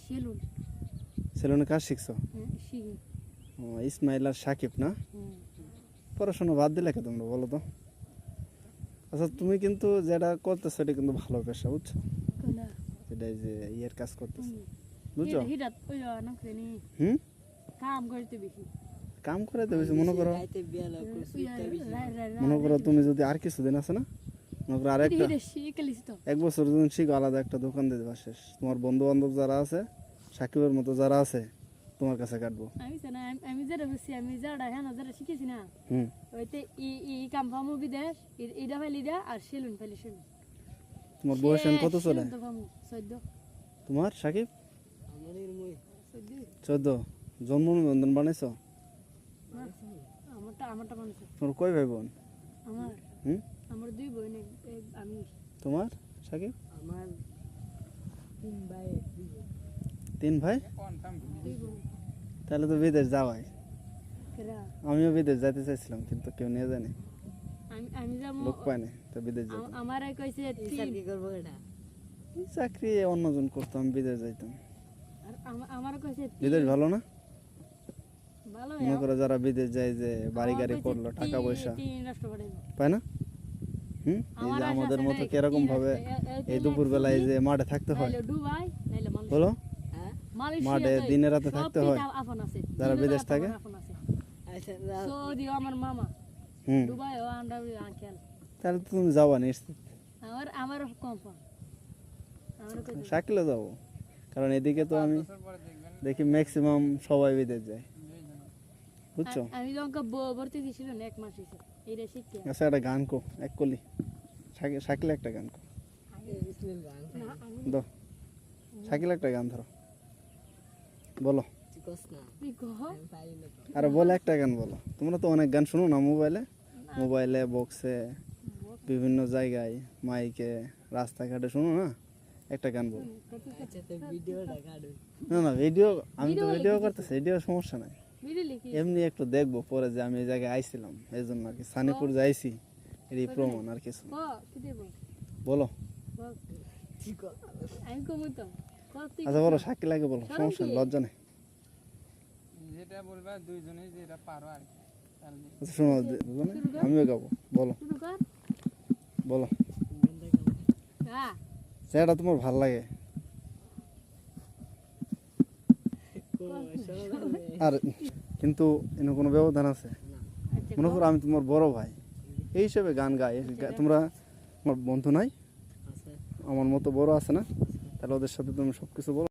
Salon. সেলুনে কাজ শিখছো? শিখি। ও ইসমাইল আর সাকিব না? পড়াশোনা বাদ দিলে কে তোমরা বলো তো? আচ্ছা তুমি কিন্তু যেটা করতেছো এটা কিন্তু ভালো পেশা বুঝছো? যেটা এই যে ইয়ের কাজ করতেছো বুঝছো? হুম কাম করতে বেশি। কাম করে তো বেশি মনে করো তুমি যদি আর কিছুদিন আছে না মনে করো আরেকটা 1 বছর যদি শিখো আলাদা একটা দোকান দিয়ে দেবা শেষ। তোমার বন্ধু বান্ধব যারা আছে সাকিবের মতো যারা আছে তোমার কাছে কাটবো। আমি যেটা বলছি আমি যারা হ্যাঁ যারা শিখেছি না ওইতে ই কাম পামু বিদেশ এটা ফাইলি দা আর সেলুন ফাইলি সেলুন। তোমার বয়স কত চলে? 14। তোমার সাকিব? 14। জন্ম নিবন্ধন বানাইছো? আমারটা বানাইছো। তোমার কয় ভাই বোন? আমার 2 বোন আমি। তোমার সাকিব? আমার 3 ভাই 3 ভাই? 2 বোন। তাহলে তো বিদেশ যাওয়াই। আমিও বিদেশ যেতে চাইছিলাম কিন্তু কেউ নিয়ে যায়নি। আমি যাবো লোক পায়নি তো বিদেশ যেতাম। আমারে কইছে চাকরি করব এটা। চাকরি অন্যজন করতাম বিদেশ যাইতাম। আর আমারে কইছে বিদেশ ভালো না? ভালো। মনে করো যারা বিদেশ যায় যে বাড়ি গাড়ি করলো টাকা পয়সা পায় না? এই যে আমাদের মতো কিরকম ভাবে এই দুপুর বেলায় যে মাঠে থাকতে হয় বলো, মাঠে দিনে রাতে থাকতে হয় যারা বিদেশ থাকে। আমার মামা দুবাই ও আন্ডা আঙ্কেল। তাহলে তো তুমি যাবা নিশ্চিত। আমার কম শাকিলে যাবো, কারণ এদিকে তো আমি দেখি ম্যাক্সিমাম সবাই বিদেশ যায় বুঝছো? আমি যখন ভর্তি দিয়েছিল 1 মাস হয়েছে এইটা শিখতে। আচ্ছা একটা গান কো এক কলি শাকিলে একটা গান কো দো। শাকিলে একটা গান ধরো বলো। আরে বলে একটা গান বলো। তোমরা তো অনেক গান শুনো না মোবাইলে বক্সে বিভিন্ন জায়গায় মাইকে রাস্তাঘাটে শুনো না? একটা গান বলো। না ভিডিও আমি তো ভিডিও করতেছি, ভিডিও সমস্যা নাই। এমনি একটু দেখবো পরে যে আমি এই জায়গায় আইছিলাম এই জন্য আর কি সানিপুর যাইছি এর প্রমাণ আর কিছু। বলো আচ্ছা বলো শাকিল আগে বলো, সমস্যা নেই, লজ্জা নেই। যেটা বলবা দুইজনে যেটা পারো আর কি। আচ্ছা শোনো আমিও গাবো, বলো বলো যেটা তোমার ভাল লাগে। আর কিন্তু এনে কোনো ব্যবধান আছে? মনে করো আমি তোমার বড় ভাই এই হিসেবে গান গাই, তোমরা আমার বন্ধু নাই আমার মতো বড় আছে না, তাহলে ওদের সাথে তুমি সবকিছু বলো।